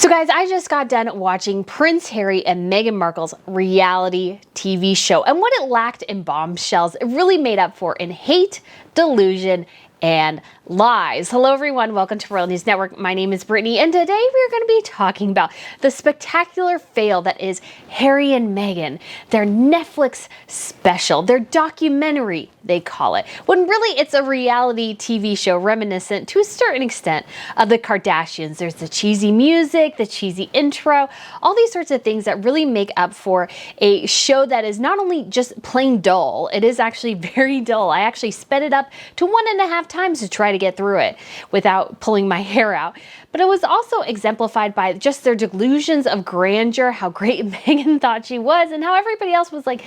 So guys, I just got done watching Prince Harry and Meghan Markle's reality TV show, and what it lacked in bombshells, it really made up for in hate, delusion, and lies. Hello everyone, welcome to Royal News Network. My name is Brittany, and today we're going to be talking about the spectacular fail that is Harry and Meghan, their Netflix special, their documentary, they call it, when really it's a reality TV show reminiscent to a certain extent of the Kardashians. There's the cheesy music, the cheesy intro, all these sorts of things that really make up for a show that is not only just plain dull, it is actually very dull. I actually sped it up to 1.5 times to try to get through it without pulling my hair out. But it was also exemplified by just their delusions of grandeur, how great Meghan thought she was, and how everybody else was like,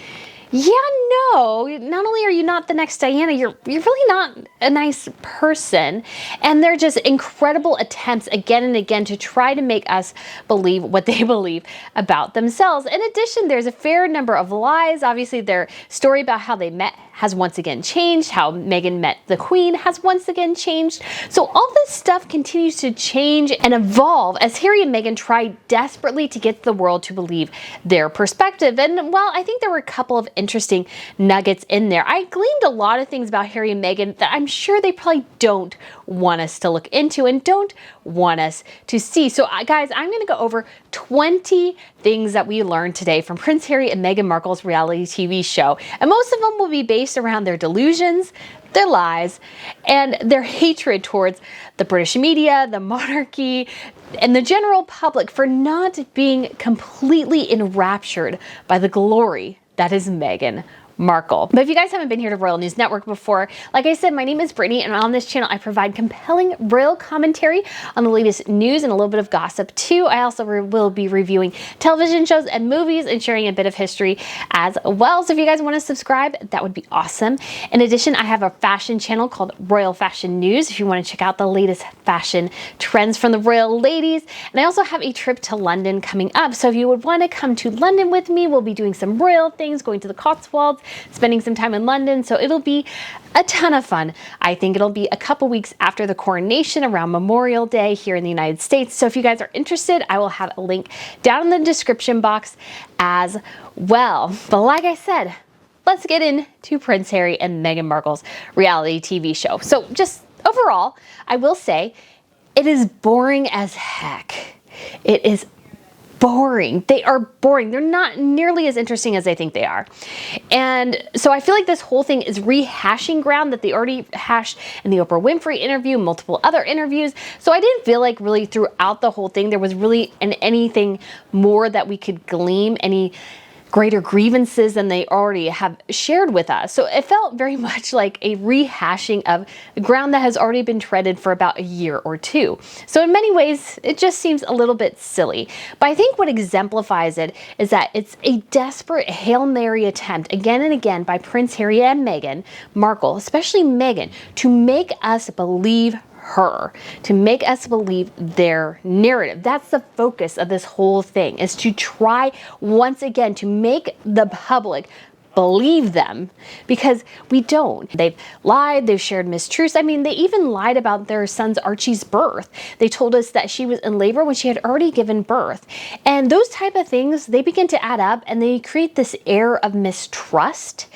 yeah, no, not only are you not the next Diana, you're really not a nice person. And they're just incredible attempts again and again to try to make us believe what they believe about themselves. In addition, there's a fair number of lies. Obviously, their story about how they met has once again changed. How Meghan met the Queen has once again changed. So all this stuff continues to change and evolve as Harry and Meghan try desperately to get the world to believe their perspective. And while I think there were a couple of interesting nuggets in there, I gleaned a lot of things about Harry and Meghan that I'm sure they probably don't want us to look into and don't want us to see. So guys, I'm going to go over 20 things that we learned today from Prince Harry and Meghan Markle's reality TV show. And most of them will be based around their delusions, their lies, and their hatred towards the British media, the monarchy, and the general public for not being completely enraptured by the glory that is Meghan Markle. But if you guys haven't been here to Royal News Network before, like I said, my name is Brittany, and on this channel I provide compelling royal commentary on the latest news and a little bit of gossip too. I also will be reviewing television shows and movies and sharing a bit of history as well. So if you guys want to subscribe, that would be awesome. In addition, I have a fashion channel called Royal Fashion News if you want to check out the latest fashion trends from the royal ladies. And I also have a trip to London coming up. So if you would want to come to London with me, we'll be doing some royal things, going to the Cotswolds, spending some time in London, so it'll be a ton of fun. I think it'll be a couple weeks after the coronation around Memorial Day here in the United States. So if you guys are interested, I will have a link down in the description box as well. But like I said, let's get into Prince Harry and Meghan Markle's reality TV show. So just overall, I will say it is boring as heck. It is boring. They are boring. They're not nearly as interesting as I think they are. And so I feel like this whole thing is rehashing ground that they already hashed in the Oprah Winfrey interview, multiple other interviews. So I didn't feel like really throughout the whole thing there was really anything more that we could glean, any greater grievances than they already have shared with us. So it felt very much like a rehashing of ground that has already been treaded for about a year or two. So in many ways, it just seems a little bit silly. But I think what exemplifies it is that it's a desperate Hail Mary attempt again and again by Prince Harry and Meghan Markle, especially Meghan, to make us believe her, to make us believe their narrative. That's the focus of this whole thing, is to try once again to make the public believe them, because we don't. They've lied, they've shared mistruths. I mean, they even lied about their son's Archie's birth. They told us that she was in labor when she had already given birth. And those type of things, they begin to add up and they create this air of mistrust.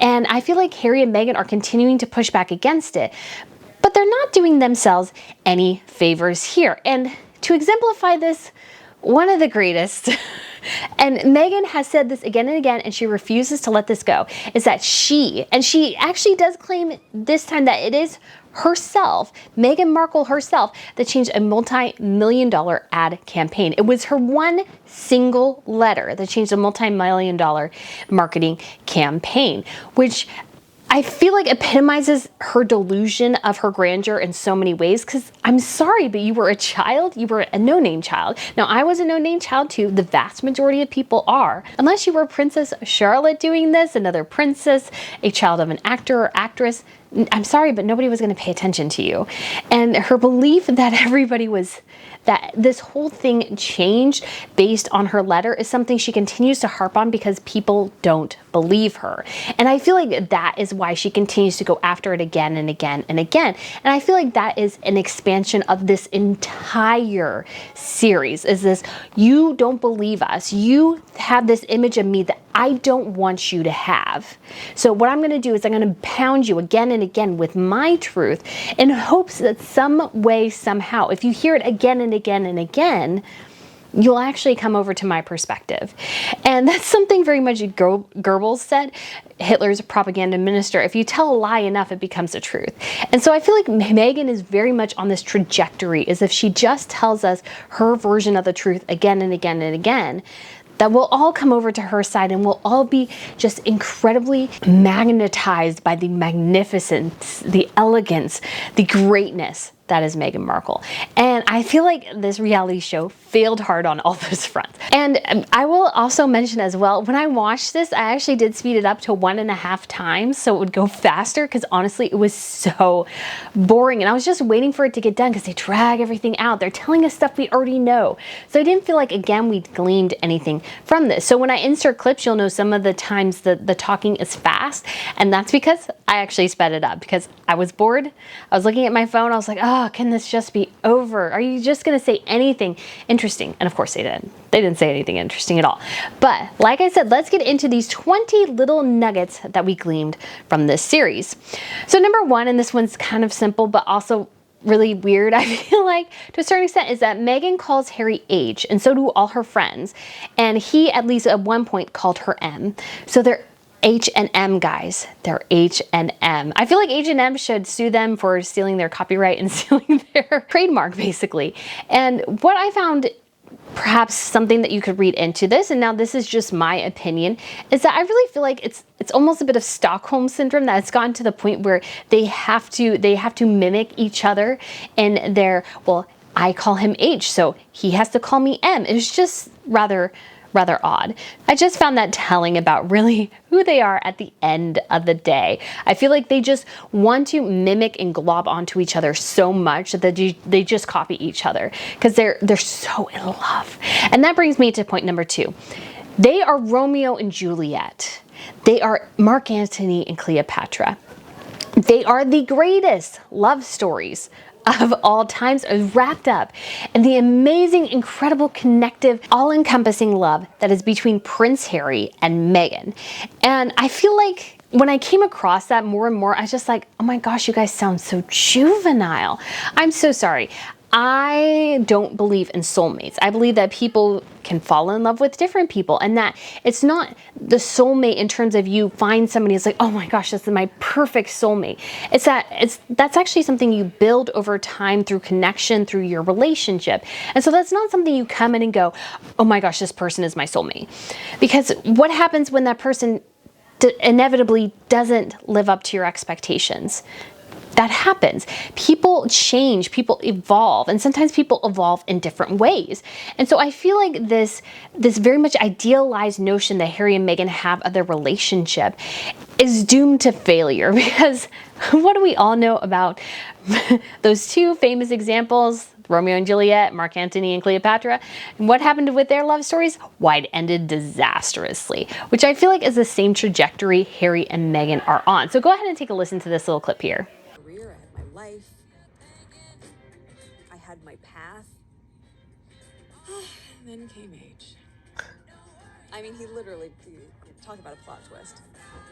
And I feel like Harry and Meghan are continuing to push back against it. But they're not doing themselves any favors here. And to exemplify this, one of the greatest, and Meghan has said this again and again, and she refuses to let this go, is that she actually does claim this time that it is herself, Meghan Markle herself, that changed a multi-million-dollar ad campaign. It was her one single letter that changed a multi-million-dollar marketing campaign, which I feel like epitomizes her delusion of her grandeur in so many ways, because I'm sorry, but you were a child, you were a no-name child. Now, I was a no-name child too. The vast majority of people are. Unless you were Princess Charlotte doing this, another princess, a child of an actor or actress, I'm sorry, but nobody was going to pay attention to you. And her belief that everybody was that this whole thing changed based on her letter is something she continues to harp on because people don't believe her. And I feel like that is why she continues to go after it again and again and again. And I feel like that is an expansion of this entire series, is this, you don't believe us. You have this image of me that I don't want you to have. So what I'm going to do is I'm going to pound you again and again with my truth in hopes that some way, somehow, if you hear it again and again and again, you'll actually come over to my perspective. And that's something very much Goebbels said, Hitler's propaganda minister. If you tell a lie enough, it becomes a truth. And so I feel like Meghan is very much on this trajectory, as if she just tells us her version of the truth again and again and again, that we'll all come over to her side and we'll all be just incredibly magnetized by the magnificence, the elegance, the greatness that is Meghan Markle. And I feel like this reality show failed hard on all those fronts. And I will also mention as well, when I watched this, I actually did speed it up to 1.5 times so it would go faster, because honestly, it was so boring. And I was just waiting for it to get done because they drag everything out. They're telling us stuff we already know. So I didn't feel like, again, we gleaned anything from this. So when I insert clips, you'll know some of the times the talking is fast. And that's because I actually sped it up because I was bored. I was looking at my phone. I was like, oh, can this just be over? Are you just going to say anything interesting? And of course they didn't. They didn't say anything interesting at all. But like I said, let's get into these 20 little nuggets that we gleaned from this series. So number one, and this one's kind of simple, but also really weird, I feel like, to a certain extent, is that Meghan calls Harry H, and so do all her friends. And he, at least at one point, called her M. So they're H&M, guys. They're H&M. I feel like H&M should sue them for stealing their copyright and stealing their trademark, basically. And what I found, perhaps something that you could read into this, and now this is just my opinion, is that I really feel like it's almost a bit of Stockholm syndrome, that it's gotten to the point where they have to mimic each other in their, well, I call him H, so he has to call me M. It's just rather odd. I just found that telling about really who they are at the end of the day. I feel like they just want to mimic and glob onto each other so much that they just copy each other because they're so in love. And that brings me to point number two. They are Romeo and Juliet. They are Mark Antony and Cleopatra. They are the greatest love stories of all times, wrapped up in the amazing, incredible, connective, all-encompassing love that is between Prince Harry and Meghan. And I feel like when I came across that more and more, I was just like, oh my gosh, you guys sound so juvenile. I'm so sorry. I don't believe in soulmates. I believe that people can fall in love with different people, and that it's not the soulmate in terms of you find somebody who's like, oh my gosh, this is my perfect soulmate. That's actually something you build over time through connection, through your relationship. And so that's not something you come in and go, oh my gosh, this person is my soulmate. Because what happens when that person inevitably doesn't live up to your expectations? That happens. People change, people evolve, and sometimes people evolve in different ways. And so I feel like this very much idealized notion that Harry and Meghan have of their relationship is doomed to failure, because what do we all know about those two famous examples, Romeo and Juliet, Mark Antony and Cleopatra? And what happened with their love stories? Why, it ended disastrously, which I feel like is the same trajectory Harry and Meghan are on. So go ahead and take a listen to this little clip here. Career, I had my life, I had my path, then came age. I mean, he literally, talk about a plot twist.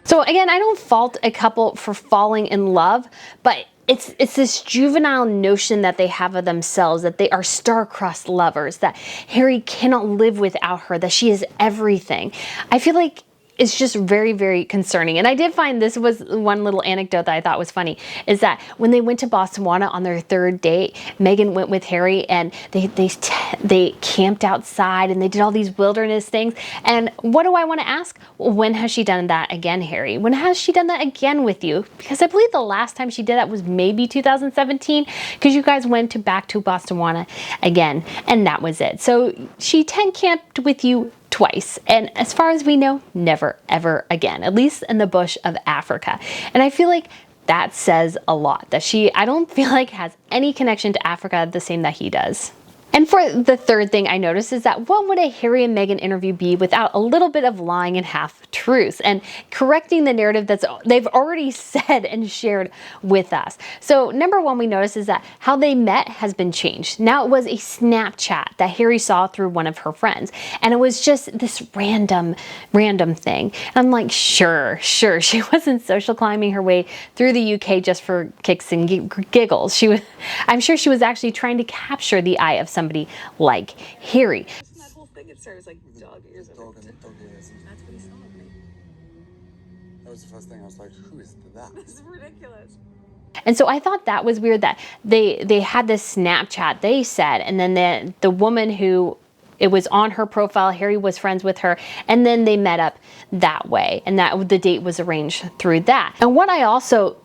So again, I don't fault a couple for falling in love, but it's this juvenile notion that they have of themselves, that they are star-crossed lovers, that Harry cannot live without her, that she is everything. I feel like it's just very, very concerning. And I did find this was one little anecdote that I thought was funny, is that when they went to Botswana on their third date, Meghan went with Harry and they camped outside and they did all these wilderness things. And what do I want to ask? Well, when has she done that again, Harry? When has she done that again with you? Because I believe the last time she did that was maybe 2017, because you guys went back to Botswana again, and that was it. So she tent camped with you twice, and as far as we know, never ever again, at least in the bush of Africa. And I feel like that says a lot, that she, I don't feel like, has any connection to Africa the same that he does. And for the third thing I noticed is that what would a Harry and Meghan interview be without a little bit of lying and half-truths and correcting the narrative that's they've already said and shared with us. So number one we noticed is that how they met has been changed. Now it was a Snapchat that Harry saw through one of her friends. And it was just this random thing. And I'm like, sure. She wasn't social climbing her way through the UK just for kicks and giggles. I'm sure she was actually trying to capture the eye of somebody like Harry. That whole thing it started like dog ears. Dog ears. That's what he saw of me. That was the first thing I was like, who is that? This is ridiculous. And so I thought that was weird that they had this Snapchat, they said, and then the woman who it was on her profile, Harry was friends with her, and then they met up that way, and that the date was arranged through that. And what I also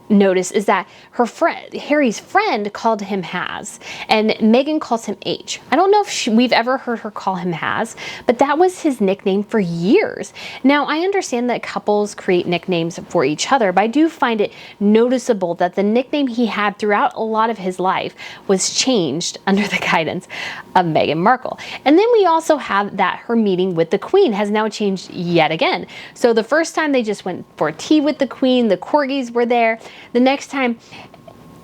notice is that her friend, Harry's friend, called him Has, and Meghan calls him H. I don't know if we've ever heard her call him Has, but that was his nickname for years. Now, I understand that couples create nicknames for each other, but I do find it noticeable that the nickname he had throughout a lot of his life was changed under the guidance of Meghan Markle. And then we also have that her meeting with the Queen has now changed yet again. So the first time they just went for tea with the Queen, the corgis were there. The next time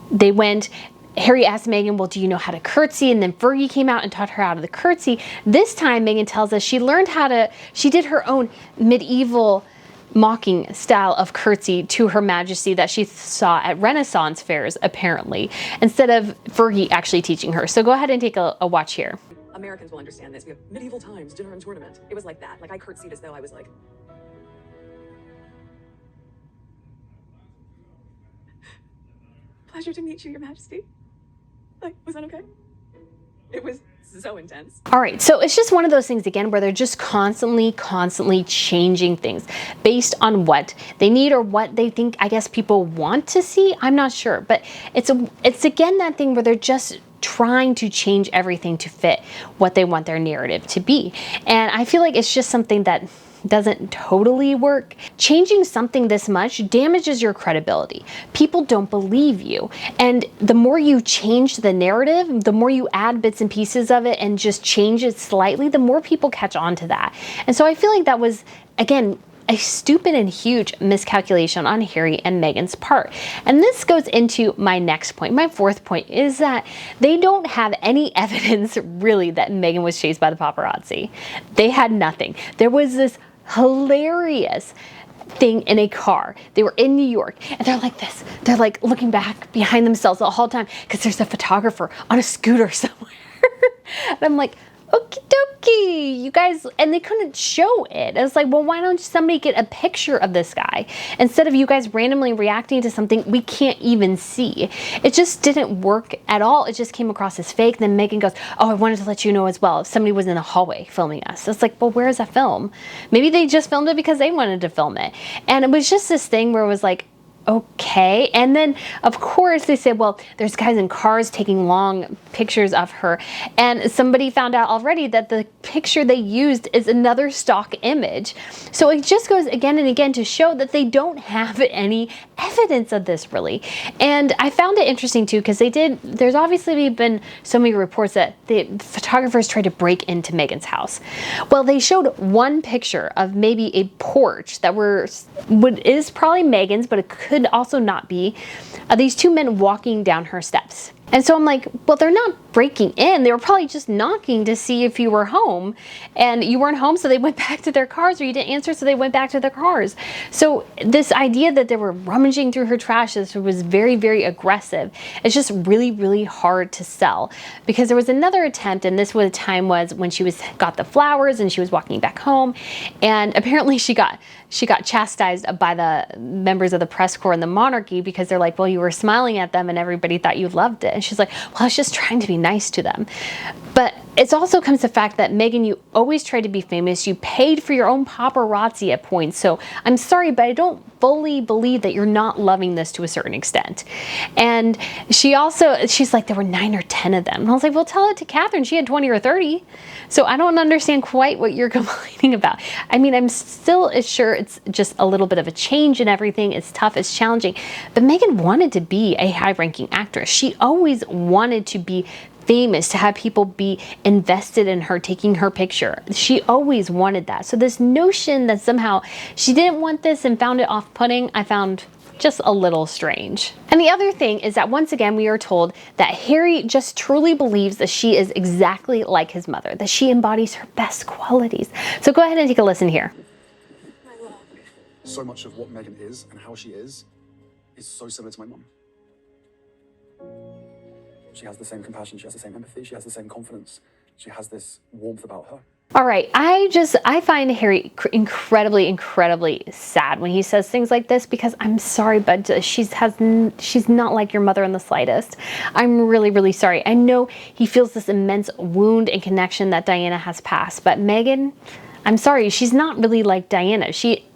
they went, Harry asked Meghan, well, do you know how to curtsy? And then Fergie came out and taught her how to curtsy. This time, Meghan tells us she did her own medieval mocking style of curtsy to Her Majesty that she saw at Renaissance fairs, apparently, instead of Fergie actually teaching her. So go ahead and take a watch here. Americans will understand this. We have medieval times, dinner and tournament. It was like that. Like I curtsied as though I was like, pleasure to meet you, Your Majesty. Like, was that okay? It was so intense. All right, so it's just one of those things again where they're just constantly changing things based on what they need or what they think, I guess, people want to see. I'm not sure, but it's again that thing where they're just trying to change everything to fit what they want their narrative to be. And I feel like it's just something that doesn't totally work. Changing something this much damages your credibility. People don't believe you. And the more you change the narrative, the more you add bits and pieces of it and just change it slightly, the more people catch on to that. And so I feel like that was, again, a stupid and huge miscalculation on Harry and Meghan's part. And this goes into my next point. My fourth point is that they don't have any evidence really that Meghan was chased by the paparazzi. They had nothing. There was this hilarious thing in a car. They were in New York and they're like this. They're like looking back behind themselves the whole time because there's a photographer on a scooter somewhere. And I'm like, okie dokie, you guys, and they couldn't show it. I was like, well, why don't somebody get a picture of this guy instead of you guys randomly reacting to something we can't even see? It just didn't work at all. It just came across as fake. Then Meghan goes, oh, I wanted to let you know as well if somebody was in the hallway filming us. It's like, well, where is that film? Maybe they just filmed it because they wanted to film it. And it was just this thing where it was like, okay. And then of course they said, well, there's guys in cars taking long pictures of her, and somebody found out already that the picture they used is another stock image. So it just goes again and again to show that they don't have any evidence of this really. And I found it interesting too because there's obviously been so many reports that the photographers tried to break into Meghan's house. Well, they showed one picture of maybe a porch that is probably Meghan's, but it could also not be, these two men walking down her steps. And so I'm like, well, they're not breaking in. They were probably just knocking to see if you were home, and you weren't home, so they went back to their cars, or you didn't answer, so they went back to their cars. So this idea that they were rummaging through her trash was very, very aggressive. It's just really, really hard to sell, because there was another attempt, and this time was when she got the flowers and she was walking back home, and apparently she got chastised by the members of the press corps and the monarchy because they're like, well, you were smiling at them and everybody thought you loved it. And she's like, well, I was just trying to be nice to them. But it also comes to the fact that, Meghan, you always tried to be famous. You paid for your own paparazzi at points. So I'm sorry, but I don't fully believe that you're not loving this to a certain extent. And she's like, there were 9 or 10 of them. And I was like, well, tell it to Catherine. She had 20 or 30. So I don't understand quite what you're complaining about. I mean, I'm still sure it's just a little bit of a change in everything. It's tough, it's challenging. But Meghan wanted to be a high-ranking actress. She always wanted to be famous, to have people be invested in her, taking her picture. She always wanted that. So this notion that somehow she didn't want this and found it off-putting, I found just a little strange. And the other thing is that once again, we are told that Harry just truly believes that she is exactly like his mother, that she embodies her best qualities. So go ahead and take a listen here. So much of what Meghan is and how she is so similar to my mum. She has the same compassion, she has the same empathy, she has the same confidence. She has this warmth about her. All right, I find Harry incredibly sad when he says things like this, because I'm sorry, but she's not like your mother in the slightest. I'm really sorry. I know he feels this immense wound and connection that Diana has passed, but Meghan, I'm sorry, she's not really like Diana. She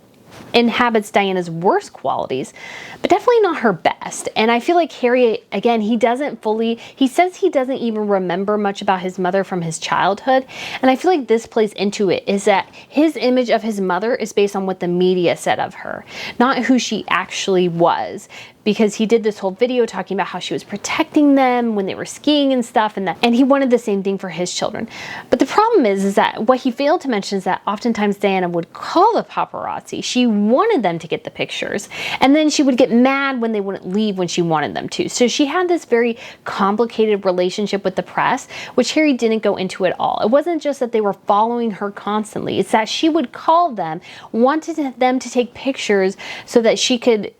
inhabits Diana's worst qualities, but definitely not her best. And I feel like Harry, again, he says he doesn't even remember much about his mother from his childhood. And I feel like this plays into it, is that his image of his mother is based on what the media said of her, not who she actually was. Because he did this whole video talking about how she was protecting them when they were skiing and stuff, and he wanted the same thing for his children. But the problem is that what he failed to mention is that oftentimes Diana would call the paparazzi. She wanted them to get the pictures, and then she would get mad when they wouldn't leave when she wanted them to. So she had this very complicated relationship with the press, which Harry didn't go into at all. It wasn't just that they were following her constantly. It's that she would call them, wanted them to take pictures so that she could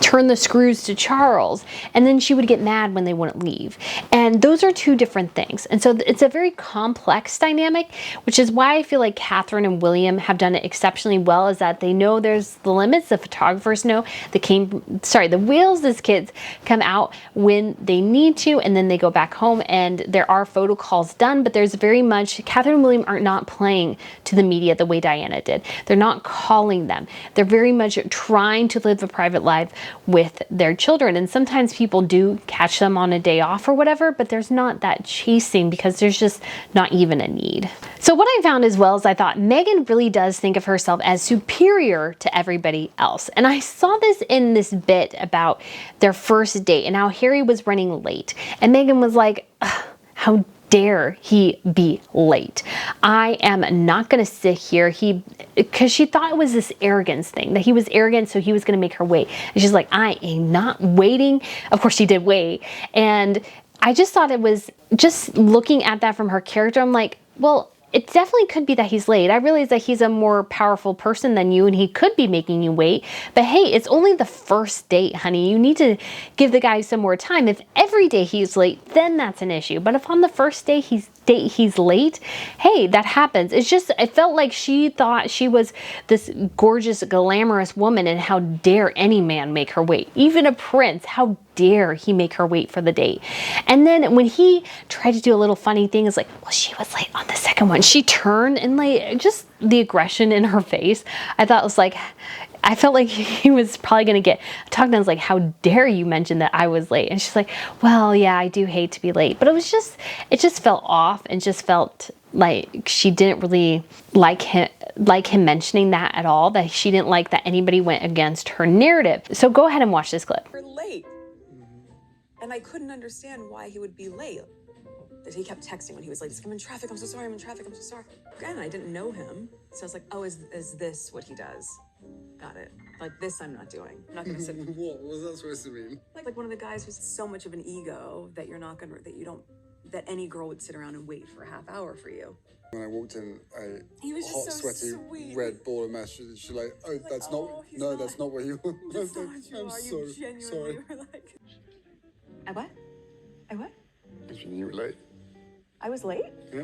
turn the screws to Charles, and then she would get mad when they wouldn't leave. And those are two different things. And so it's a very complex dynamic, which is why I feel like Catherine and William have done it exceptionally well, is that they know there's the limits. The photographers know the Wales' kids come out when they need to, and then they go back home, and there are photo calls done, but there's very much, Catherine and William are not playing to the media the way Diana did. They're not calling them. They're very much trying to live a private life with their children, and sometimes people do catch them on a day off or whatever, but there's not that chasing because there's just not even a need. So what I found as well is I thought Meghan really does think of herself as superior to everybody else, and I saw this in this bit about their first date and how Harry was running late, and Meghan was like, how dare he be late? I am not going to sit here. Because she thought it was this arrogance thing, that he was arrogant, so he was going to make her wait. And she's like, I am not waiting. Of course, she did wait. And I just thought it was, just looking at that from her character, I'm like, well, it definitely could be that he's late. I realize that he's a more powerful person than you, and he could be making you wait. But hey, it's only the first date, honey. You need to give the guy some more time. If every day he's late, then that's an issue. But if on the first day he's late, hey, that happens. It's just, it felt like she thought she was this gorgeous, glamorous woman, and how dare any man make her wait. Even a prince, how dare he make her wait for the date. And then when he tried to do a little funny thing, it's like, well, she was late on the second one. She turned, and like, just the aggression in her face, I thought was like, I felt like he was probably going to get talked down. I was like, how dare you mention that I was late? And she's like, well, yeah, I do hate to be late. But it just felt off, and just felt like she didn't really like him mentioning that at all, that she didn't like that anybody went against her narrative. So go ahead and watch this clip. We're late. And I couldn't understand why he would be late. That he kept texting when he was late. He's like, I'm in traffic, I'm so sorry, I'm in traffic, I'm so sorry. Again, I didn't know him. So I was like, oh, is this what he does? Got it. Like, this I'm not doing. I'm not gonna sit. What was that supposed to mean? Like one of the guys who's so much of an ego that that any girl would sit around and wait for a half hour for you. When I walked in, He was hot, just so sweaty, sweet. red ball of mash. She's like, oh, that's not. he's No, not. that's not what you want. I was like, I'm so You genuinely sorry. were like, I what? I what? You were late. I was late? Yeah.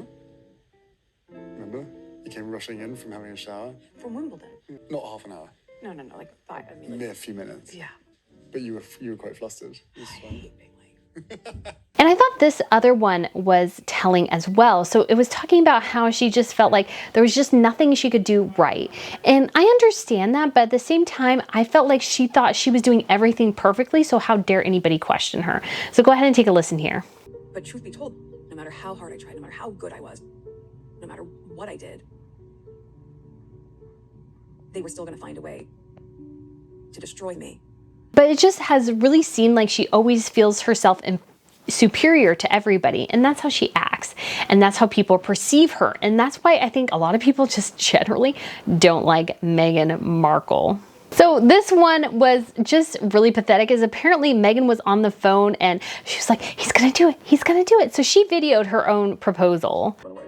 Remember? You came rushing in from having a shower. From Wimbledon. Not half an hour. No, like 5. I mean, like, Mere a few minutes. yeah. But you were quite flustered. It was I fine. hate being late. And I thought this other one was telling as well. So it was talking about how she just felt like there was just nothing she could do right. And I understand that, but at the same time, I felt like she thought she was doing everything perfectly, so how dare anybody question her? So go ahead and take a listen here. But truth be told, no matter how hard I tried, no matter how good I was, no matter what I did, they were still going to find a way to destroy me. But it just has really seemed like she always feels herself superior to everybody, and that's how she acts, and that's how people perceive her, and that's why I think a lot of people just generally don't like Meghan Markle. So this one was just really pathetic, as apparently Meghan was on the phone and she was like, he's gonna do it, he's gonna do it. So she videoed her own proposal. Run away.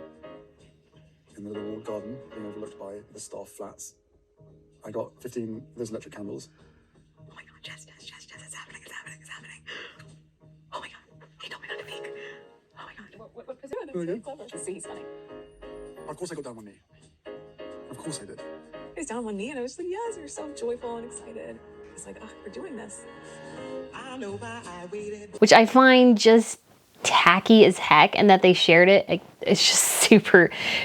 In the little walled garden, being overlooked by the staff flats. I got 15 of those electric candles. Oh my God, Jess, it's happening. Oh my God, he told me not to peek. Oh my God. What is it? Really clever. See, he's funny. Of course I got down on one knee. Of course I did. He was down on one knee and I was like, yes, you're so joyful and excited. He's like, oh, we're doing this. I know why I waited. Which I find just tacky as heck, and that they shared it, it's just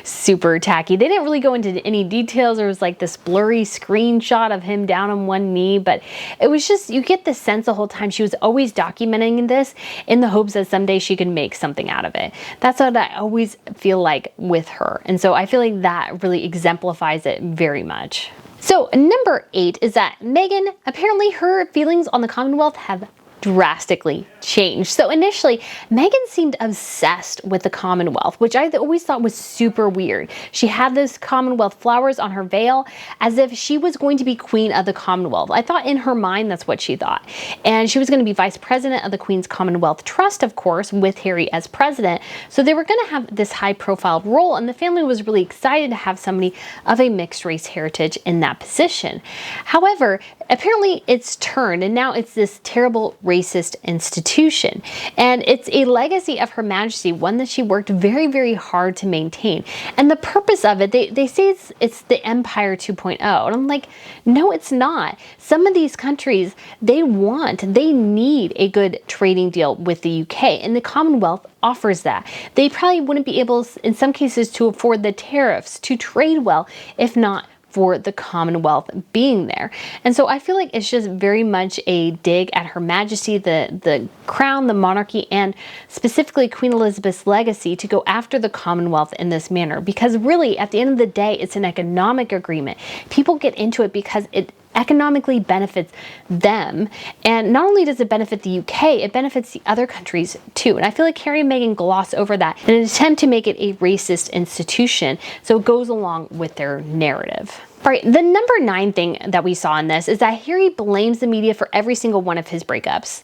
super tacky. They didn't really go into any details. There was like this blurry screenshot of him down on one knee, but it was just, you get the sense the whole time she was always documenting this in the hopes that someday she could make something out of it. That's what I always feel like with her, and so I feel like that really exemplifies it very much. So number 8 is that Meghan, apparently her feelings on the Commonwealth have drastically changed. So initially, Meghan seemed obsessed with the Commonwealth, which I always thought was super weird. She had those Commonwealth flowers on her veil as if she was going to be queen of the Commonwealth. I thought in her mind that's what she thought. And she was going to be vice president of the Queen's Commonwealth Trust, of course, with Harry as president. So they were going to have this high profile role, and the family was really excited to have somebody of a mixed race heritage in that position. However, apparently it's turned, and now it's this terrible racist institution. And it's a legacy of Her Majesty, one that she worked very hard to maintain. And the purpose of it, they say it's the Empire 2.0. And I'm like, no, it's not. Some of these countries, they need a good trading deal with the UK, and the Commonwealth offers that. They probably wouldn't be able, in some cases, to afford the tariffs, to trade well, if not for the Commonwealth being there. And so I feel like it's just very much a dig at Her Majesty, the crown, the monarchy, and specifically Queen Elizabeth's legacy to go after the Commonwealth in this manner. Because really, at the end of the day, it's an economic agreement. People get into it because it economically benefits them, and not only does it benefit the UK, it benefits the other countries too. And I feel like Harry and Meghan gloss over that in an attempt to make it a racist institution, so it goes along with their narrative. All right, the number 9 thing that we saw in this is that Harry blames the media for every single one of his breakups.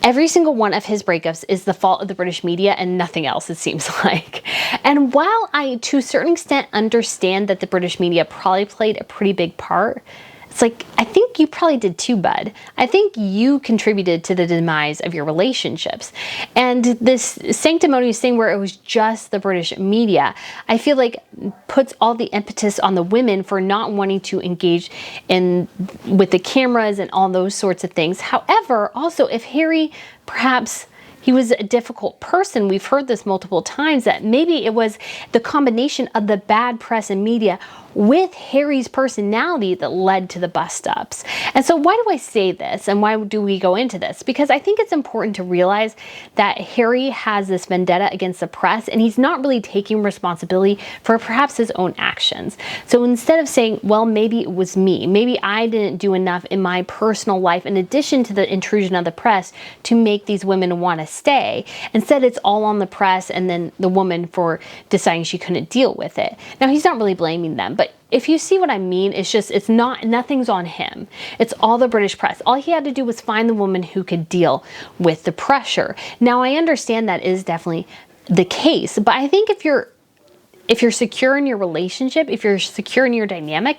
Every single one of his breakups is the fault of the British media and nothing else, it seems like. And while I, to a certain extent, understand that the British media probably played a pretty big part, it's like, I think you probably did too, bud. I think you contributed to the demise of your relationships. And this sanctimonious thing where it was just the British media, I feel like puts all the impetus on the women for not wanting to engage with the cameras and all those sorts of things. However, also, if Harry perhaps he was a difficult person, we've heard this multiple times, that maybe it was the combination of the bad press and media with Harry's personality that led to the bust-ups. And so why do I say this, and why do we go into this? Because I think it's important to realize that Harry has this vendetta against the press, and he's not really taking responsibility for perhaps his own actions. So instead of saying, well, maybe it was me, maybe I didn't do enough in my personal life in addition to the intrusion of the press to make these women want to stay, instead it's all on the press and then the woman for deciding she couldn't deal with it. Now, he's not really blaming them, but if you see what I mean, it's just, nothing's on him. It's all the British press. All he had to do was find the woman who could deal with the pressure. Now, I understand that is definitely the case, but I think if you're secure in your relationship, if you're secure in your dynamic,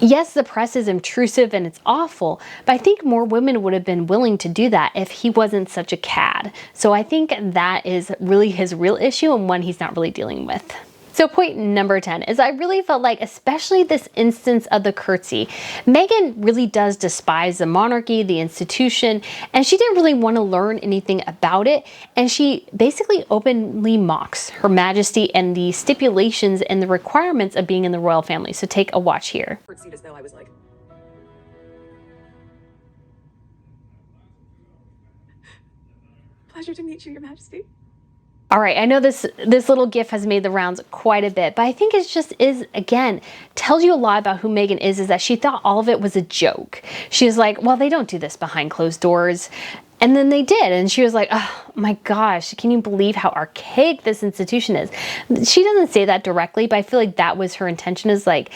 yes, the press is intrusive and it's awful, but I think more women would have been willing to do that if he wasn't such a cad. So I think that is really his real issue, and one he's not really dealing with. So point number 10 is I really felt like, especially this instance of the curtsy, Meghan really does despise the monarchy, the institution, and she didn't really want to learn anything about it. And she basically openly mocks Her Majesty and the stipulations and the requirements of being in the royal family. So take a watch here. Curtsied as though I was like, pleasure to meet you, Your Majesty. All right, I know this little gif has made the rounds quite a bit, but I think it just again, tells you a lot about who Meghan is that she thought all of it was a joke. She was like, well, they don't do this behind closed doors. And then they did. And she was like, oh my gosh, can you believe how archaic this institution is? She doesn't say that directly, but I feel like that was her intention, is like,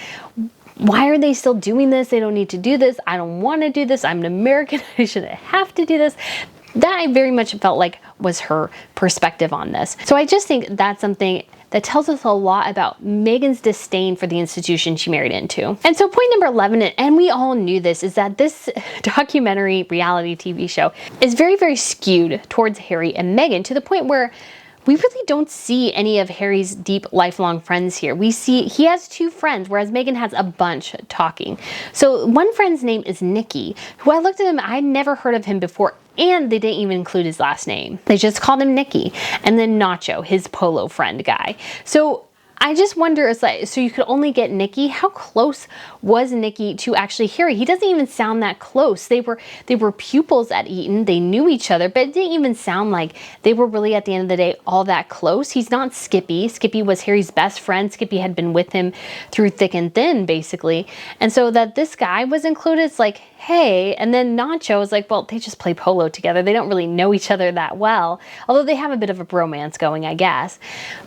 why are they still doing this? They don't need to do this. I don't want to do this. I'm an American. I shouldn't have to do this. That I very much felt like was her perspective on this. So I just think that's something that tells us a lot about Meghan's disdain for the institution she married into. And so point number 11, and we all knew this, is that this documentary reality TV show is very, very skewed towards Harry and Meghan, to the point where we really don't see any of Harry's deep lifelong friends here. We see he has 2 friends, whereas Meghan has a bunch talking. So one friend's name is Nikki, who I looked at him, I'd never heard of him before, and they didn't even include his last name. They just called him Nikki. And then Nacho, his polo friend guy. So I just wonder, it's like, so you could only get Nikki? How close was Nikki to actually Harry? He doesn't even sound that close. They were pupils at Eton. They knew each other, but it didn't even sound like they were really, at the end of the day, all that close. He's not Skippy. Skippy was Harry's best friend. Skippy had been with him through thick and thin, basically. And so that this guy was included, it's like, hey. And then Nacho was like, well, they just play polo together. They don't really know each other that well, although they have a bit of a bromance going, I guess.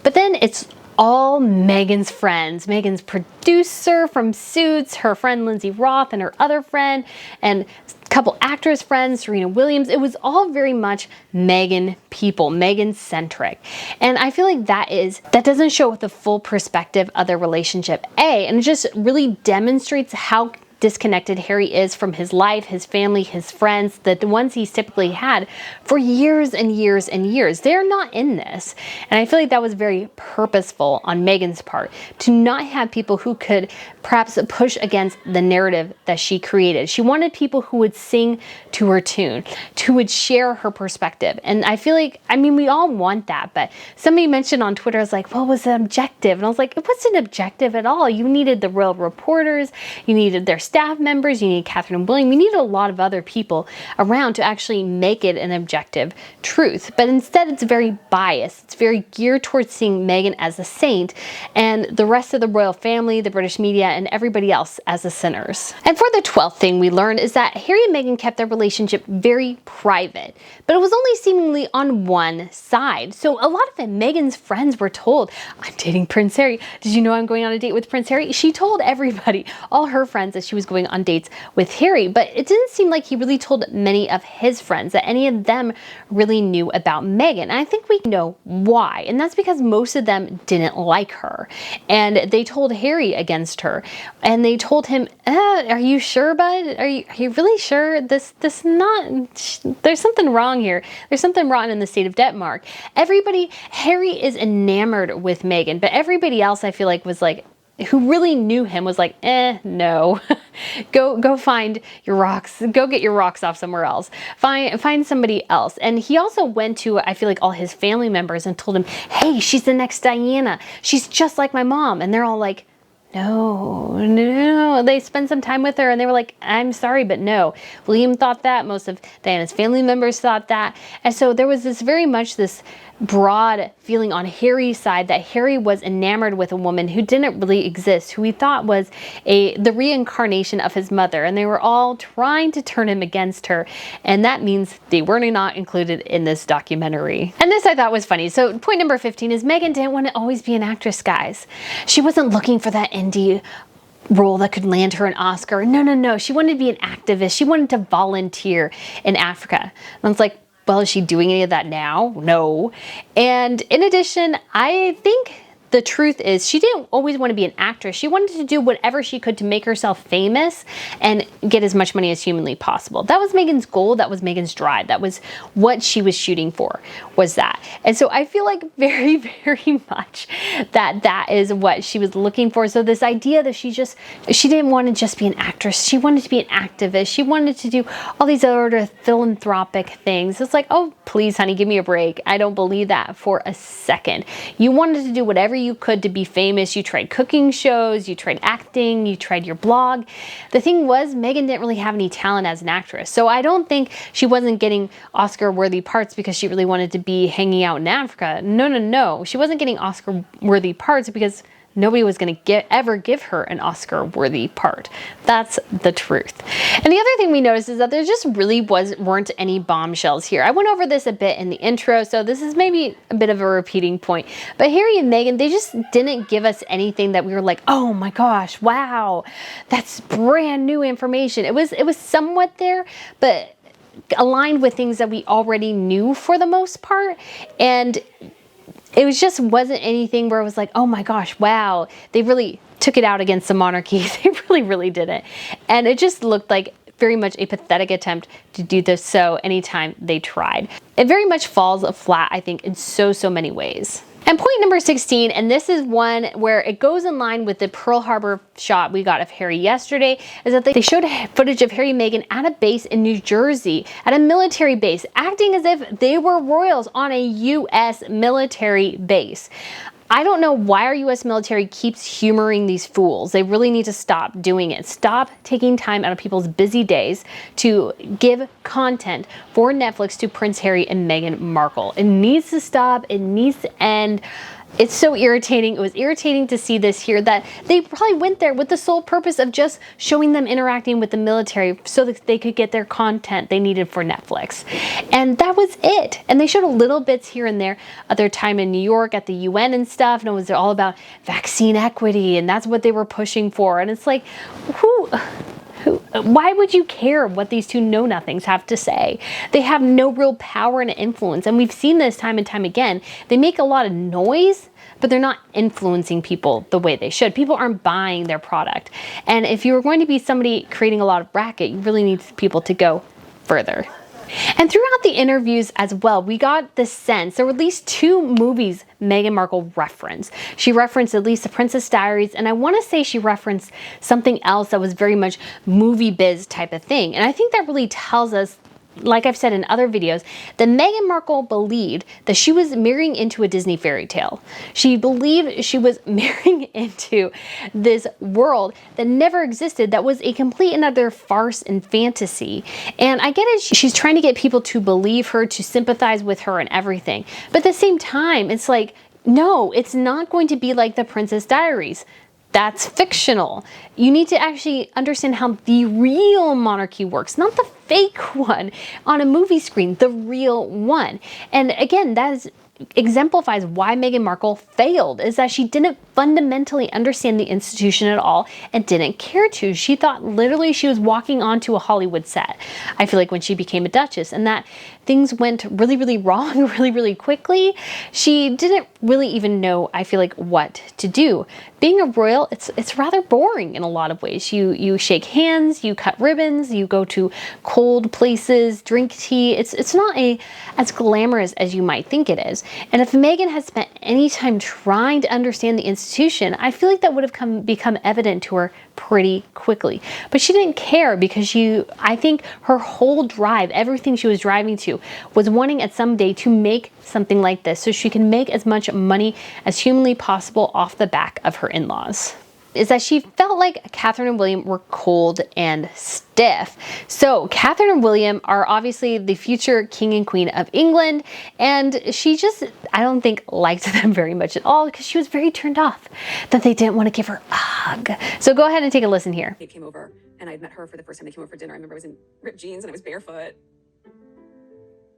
But then it's all Meghan's friends. Meghan's producer from Suits, her friend Lindsay Roth and her other friend, and a couple actress friends, Serena Williams. It was all very much Meghan people, Meghan centric. And I feel like that doesn't show the full perspective of their relationship, and it just really demonstrates how disconnected Harry is from his life, his family, his friends, the ones he's typically had for years and years and years. They're not in this. And I feel like that was very purposeful on Meghan's part, to not have people who could perhaps push against the narrative that she created. She wanted people who would sing to her tune, who would share her perspective. And I feel like, I mean, we all want that, but somebody mentioned on Twitter, I was like, what was the objective? And I was like, it wasn't objective at all. You needed the royal reporters, you needed their staff members, you need Catherine and William, you need a lot of other people around to actually make it an objective truth. But instead, it's very biased. It's very geared towards seeing Meghan as a saint and the rest of the royal family, the British media, and everybody else as the sinners. And for the 12th thing we learned is that Harry and Meghan kept their relationship very private, but it was only seemingly on one side. So a lot of it, Meghan's friends were told, I'm dating Prince Harry. Did you know I'm going on a date with Prince Harry? She told everybody, all her friends, that she was going on dates with Harry, but it didn't seem like he really told many of his friends, that any of them really knew about Meghan. And I think we know why, and that's because most of them didn't like her, and they told Harry against her, and they told him, are you sure, bud? Are you really sure? This not, there's something wrong here. There's something rotten in the state of Denmark. Everybody, Harry is enamored with Meghan, but everybody else, I feel like, was like, who really knew him, was like, no, go find your rocks, go get your rocks off somewhere else, find somebody else. And he also went to, I feel like, all his family members and told him, hey, she's the next Diana, she's just like my mom. And they're all like, no. They spent some time with her and they were like, I'm sorry, but no. William thought that. Most of Diana's family members thought that. And so there was this very much this broad feeling on Harry's side that Harry was enamored with a woman who didn't really exist, who he thought was the reincarnation of his mother, and they were all trying to turn him against her, and that means they were not included in this documentary. And this I thought was funny. So point number 15 is Meghan didn't want to always be an actress, guys. She wasn't looking for that indie role that could land her an Oscar. No. She wanted to be an activist. She wanted to volunteer in Africa. And I was like, well, is she doing any of that now? No. And in addition, I think the truth is she didn't always want to be an actress. She wanted to do whatever she could to make herself famous and get as much money as humanly possible. That was Meghan's goal. That was Meghan's drive. That was what she was shooting for, was that. And so I feel like very, very much that is what she was looking for. So this idea that she didn't want to just be an actress. She wanted to be an activist. She wanted to do all these other philanthropic things. It's like, oh, please, honey, give me a break. I don't believe that for a second. You wanted to do whatever you could to be famous. You tried cooking shows, you tried acting, you tried your blog. The thing was, Meghan didn't really have any talent as an actress. So I don't think she wasn't getting Oscar-worthy parts because she really wanted to be hanging out in Africa. No. She wasn't getting Oscar-worthy parts because nobody was going to ever give her an Oscar-worthy part. That's the truth. And the other thing we noticed is that there just really weren't any bombshells here. I went over this a bit in the intro, so this is maybe a bit of a repeating point. But Harry and Meghan, they just didn't give us anything that we were like, oh my gosh, wow, that's brand new information. It was somewhat there, but aligned with things that we already knew for the most part. And it wasn't anything where it was like, oh my gosh, wow, they really took it out against the monarchy. They really didn't. And it just looked like very much a pathetic attempt to do this so anytime they tried. It very much falls flat, I think, in so many ways. And point number 16, and this is one where it goes in line with the Pearl Harbor shot we got of Harry yesterday, is that they showed footage of Harry and Meghan at a base in New Jersey, at a military base, acting as if they were royals on a U.S. military base. I don't know why our U.S. military keeps humoring these fools. They really need to stop doing it. Stop taking time out of people's busy days to give content for Netflix to Prince Harry and Meghan Markle. It needs to stop. It needs to end. It's so irritating. It was irritating to see this here, that they probably went there with the sole purpose of just showing them interacting with the military so that they could get their content they needed for Netflix. And that was it. And they showed a little bits here and there of their time in New York at the UN and stuff. And it was all about vaccine equity. And that's what they were pushing for. And it's like, why would you care what these two know-nothings have to say? They have no real power and influence. And we've seen this time and time again. They make a lot of noise, but they're not influencing people the way they should. People aren't buying their product. And if you were going to be somebody creating a lot of racket, you really need people to go further. And throughout the interviews as well, we got the sense there were at least 2 movies Meghan Markle referenced. She referenced at least The Princess Diaries, and I want to say she referenced something else that was very much movie biz type of thing. And I think that really tells us, like I've said in other videos, that Meghan Markle believed that she was marrying into a Disney fairy tale. She believed she was marrying into this world that never existed, that was a complete and utter farce and fantasy. And I get it, she's trying to get people to believe her, to sympathize with her and everything. But at the same time, it's like, no, it's not going to be like The Princess Diaries. That's fictional. You need to actually understand how the real monarchy works, not the fake one on a movie screen, the real one. And again, that exemplifies why Meghan Markle failed, is that she didn't fundamentally understand the institution at all and didn't care to. She thought literally she was walking onto a Hollywood set, I feel like, when she became a duchess, and that things went really wrong really quickly. She didn't really even know, I feel like, what to do. Being a royal, it's rather boring in a lot of ways. You shake hands, you cut ribbons, you go to cold places, drink tea. It's not as glamorous as you might think it is. And if Meghan had spent any time trying to understand the institution, I feel like that would have become evident to her pretty quickly. But she didn't care, because I think her whole drive, everything she was driving to, was wanting at some day to make something like this so she can make as much money as humanly possible off the back of her in-laws. Is that she felt like Catherine and William were cold and stiff. So Catherine and William are obviously the future king and queen of England, and she just, I don't think, liked them very much at all, because she was very turned off that they didn't want to give her a hug. So go ahead and take a listen here. Kate came over, and I'd met her for the first time. They came over for dinner. I remember I was in ripped jeans and I was barefoot.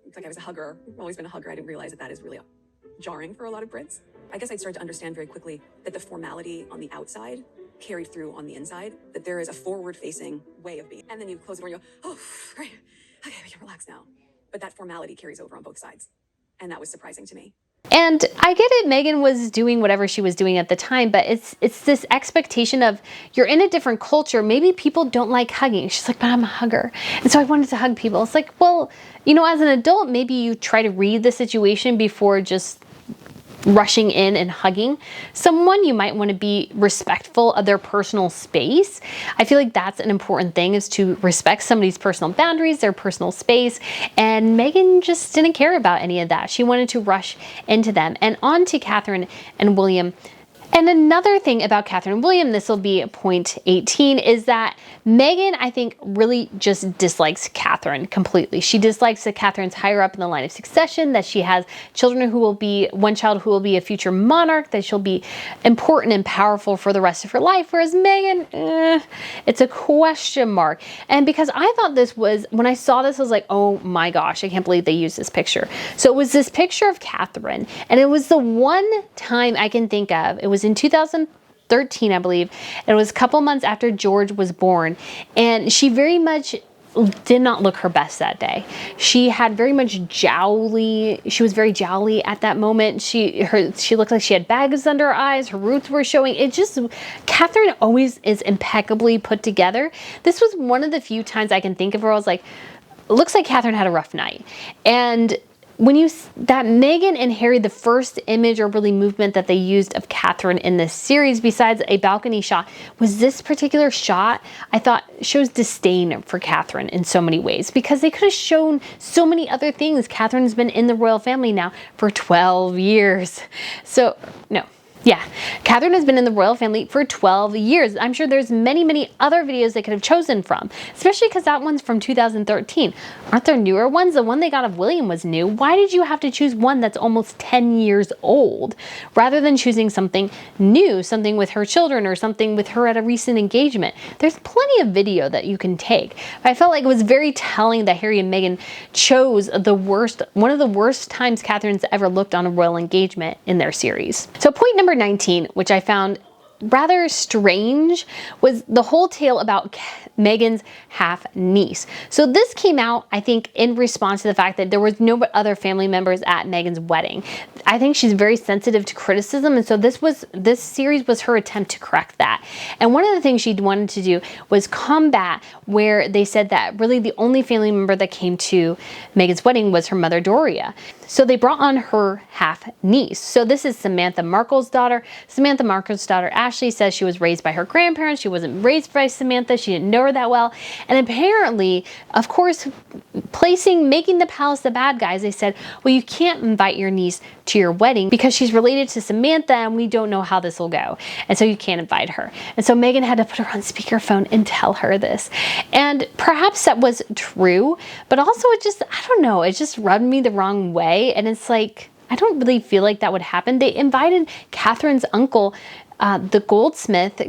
It's like I was a hugger. I've always been a hugger. I didn't realize that is really jarring for a lot of Brits. I guess I started to understand very quickly that the formality on the outside carried through on the inside, that there is a forward-facing way of being. And then you close the door and you go, oh, great. Okay, we can relax now. But that formality carries over on both sides. And that was surprising to me. And I get it, Meghan was doing whatever she was doing at the time, but it's this expectation of, you're in a different culture, maybe people don't like hugging. She's like, but I'm a hugger. And so I wanted to hug people. It's like, well, as an adult, maybe you try to read the situation before just rushing in and hugging someone. You might want to be respectful of their personal space. I feel like that's an important thing, is to respect somebody's personal boundaries, their personal space. And Meghan just didn't care about any of that. She wanted to rush into them. And on to Catherine and William. And another thing about Catherine and William, this will be point 18, is that Meghan, I think, really just dislikes Catherine completely. She dislikes that Catherine's higher up in the line of succession, that she has children who will be, one child who will be a future monarch, that she'll be important and powerful for the rest of her life, whereas Meghan, it's a question mark. And because I thought this was, when I saw this, I was like, oh my gosh, I can't believe they used this picture. So it was this picture of Catherine, and it was the one time I can think of, it was in 2013, I believe. It was a couple months after George was born, and she very much did not look her best that day. She had very much jowly, she was very jowly at that moment. She looked like she had bags under her eyes, her roots were showing. It just, Catherine always is impeccably put together. This was one of the few times I can think of where I was like, looks like Catherine had a rough night. And when that Meghan and Harry, the first image or really movement that they used of Catherine in this series, besides a balcony shot, was this particular shot, I thought shows disdain for Catherine in so many ways, because they could have shown so many other things. Catherine's been in the royal family now for 12 years. So, no. Yeah, Catherine has been in the royal family for 12 years. I'm sure there's many, many other videos they could have chosen from, especially because that one's from 2013. Aren't there newer ones? The one they got of William was new. Why did you have to choose one that's almost 10 years old rather than choosing something new, something with her children or something with her at a recent engagement? There's plenty of video that you can take. But I felt like it was very telling that Harry and Meghan chose one of the worst times Catherine's ever looked on a royal engagement in their series. So point number 19, which I found rather strange, was the whole tale about Meghan's half-niece. So this came out, I think, in response to the fact that there was no other family members at Meghan's wedding. I think she's very sensitive to criticism, and so this series was her attempt to correct that. And one of the things she wanted to do was combat where they said that really the only family member that came to Meghan's wedding was her mother Doria. So they brought on her half-niece. So this is Samantha Markle's daughter. Samantha Markle's daughter, Ashley, says she was raised by her grandparents. She wasn't raised by Samantha. She didn't know her that well. And apparently, of course, making the palace the bad guys, they said, well, you can't invite your niece to your wedding because she's related to Samantha and we don't know how this will go. And so you can't invite her. And so Meghan had to put her on speakerphone and tell her this. And perhaps that was true, but also it just, I don't know, it just rubbed me the wrong way. And it's like, I don't really feel like that would happen. They invited Catherine's uncle, the goldsmith,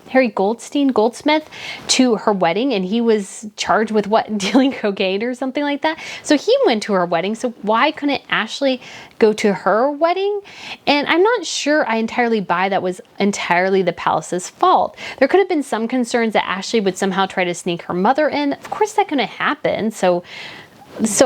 Harry Goldsmith, to her wedding, and he was charged with dealing cocaine or something like that. So he went to her wedding. So why couldn't Ashley go to her wedding? And I'm not sure I entirely buy that was entirely the palace's fault. There could have been some concerns that Ashley would somehow try to sneak her mother in. Of course that couldn't happen. So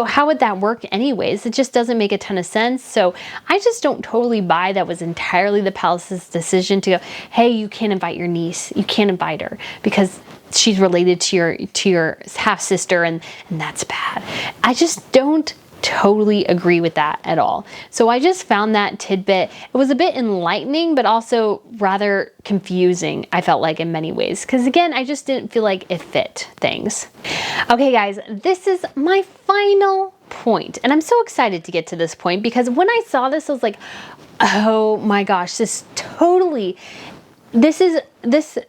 how would that work anyways? It just doesn't make a ton of sense. So I just don't totally buy that was entirely the palace's decision to go, hey, you can't invite your niece. You can't invite her because she's related to your half sister and that's bad. I just don't totally agree with that at all. So I just found that tidbit, it was a bit enlightening, but also rather confusing, I felt like, in many ways. Because again, I just didn't feel like it fit things. Okay, guys, this is my final point. And I'm so excited to get to this point because when I saw this, I was like, oh my gosh, this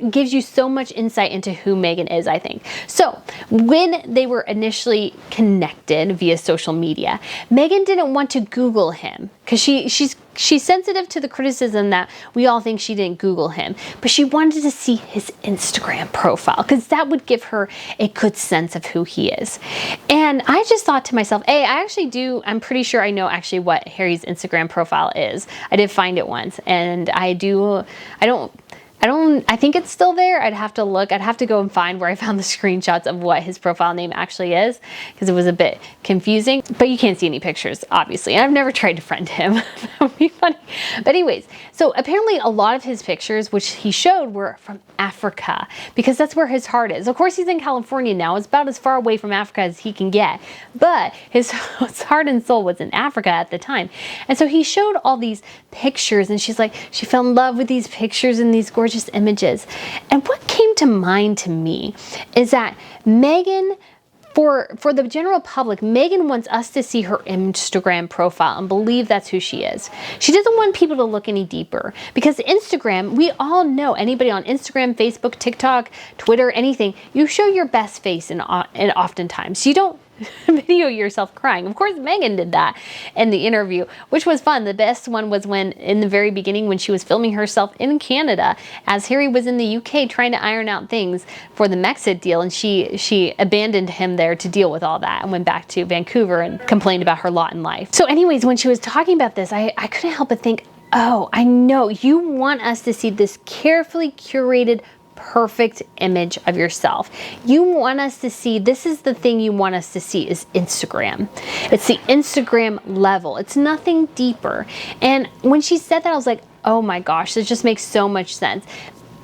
gives you so much insight into who Meghan is, I think. So when they were initially connected via social media, Meghan didn't want to Google him because she's sensitive to the criticism that we all think she didn't Google him, but she wanted to see his Instagram profile because that would give her a good sense of who he is. And I just thought to myself, hey, I'm pretty sure I know actually what Harry's Instagram profile is. I did find it once, and I think it's still there. I'd have to look. I'd have to go and find where I found the screenshots of what his profile name actually is because it was a bit confusing. But you can't see any pictures, obviously. And I've never tried to friend him. That would be funny. But anyways, so apparently a lot of his pictures, which he showed, were from Africa because that's where his heart is. Of course, he's in California now. It's about as far away from Africa as he can get. But his heart and soul was in Africa at the time. And so he showed all these pictures and she's like, she fell in love with these pictures and these gorgeous images. And what came to mind to me is that Meghan for the general public, Meghan wants us to see her Instagram profile and believe that's who she is. She doesn't want people to look any deeper, because Instagram, we all know, anybody on Instagram, Facebook, TikTok, Twitter, anything, you show your best face, and oftentimes you don't video yourself crying. Of course, Meghan did that in the interview, which was fun. The best one was when, in the very beginning, when she was filming herself in Canada, as Harry was in the UK trying to iron out things for the Brexit deal, and she abandoned him there to deal with all that and went back to Vancouver and complained about her lot in life. So anyways, when she was talking about this, I couldn't help but think, oh, I know you want us to see this carefully curated, perfect image of yourself. You want us to see, this is the thing you want us to see, is Instagram. It's the Instagram level. It's nothing deeper. And when she said that, I was like, oh my gosh, this just makes so much sense.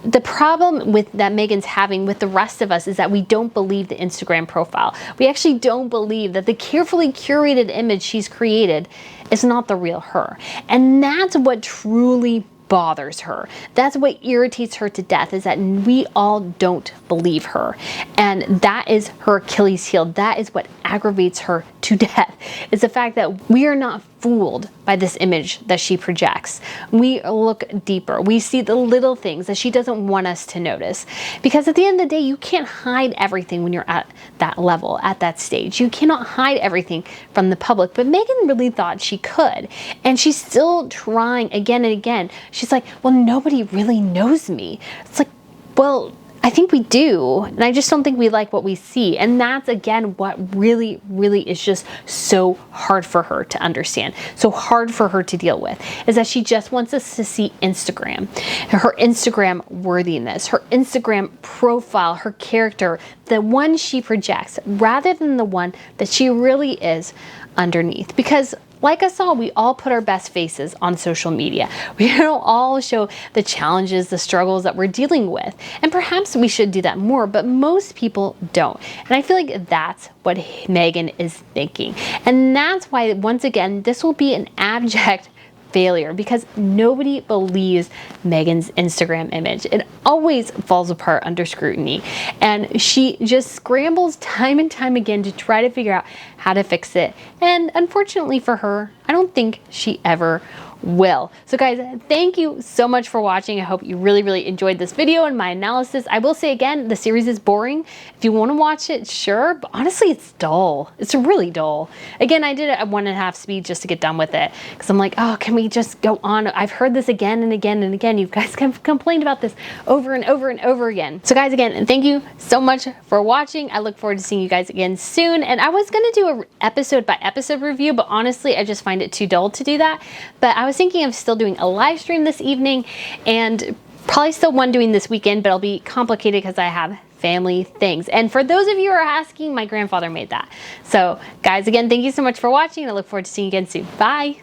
The problem that Meghan's having with the rest of us is that we don't believe the Instagram profile. We actually don't believe that the carefully curated image she's created is not the real her. And that's what truly bothers her. That's what irritates her to death, is that we all don't believe her. And that is her Achilles heel. That is what aggravates her to death, is the fact that we are not fooled by this image that she projects. We look deeper. We see the little things that she doesn't want us to notice. Because at the end of the day, you can't hide everything when you're at that level, at that stage. You cannot hide everything from the public. But Meghan really thought she could. And she's still trying again and again. She's like, well, nobody really knows me. It's like, well, I think we do, and I just don't think we like what we see. And that's, again, what really, really is just so hard for her to understand, so hard for her to deal with, is that she just wants us to see Instagram, her Instagram worthiness, her Instagram profile, her character, the one she projects, rather than the one that she really is underneath. Because like us all, we all put our best faces on social media. We don't all show the challenges, the struggles that we're dealing with. And perhaps we should do that more, but most people don't. And I feel like that's what Meghan is thinking. And that's why, once again, this will be an abject failure, because nobody believes Meghan's Instagram image. It always falls apart under scrutiny, and she just scrambles time and time again to try to figure out how to fix it. And unfortunately for her, I don't think she ever will. So guys, thank you so much for watching. I hope you really, really enjoyed this video and my analysis. I will say again, the series is boring. If you want to watch it, sure, but honestly, it's dull. It's really dull. Again, I did it at 1.5 speed just to get done with it, because I'm like, oh, can we just go on? I've heard this again and again and again. You guys have complained about this over and over and over again. So guys, again, thank you so much for watching. I look forward to seeing you guys again soon. And I was going to do an episode by episode review, but honestly, I just find it too dull to do that. But I was thinking of still doing a live stream this evening, and probably still one doing this weekend, but it'll be complicated because I have family things. And for those of you who are asking, my grandfather made that. So guys, again, thank you so much for watching, and I look forward to seeing you again soon. Bye.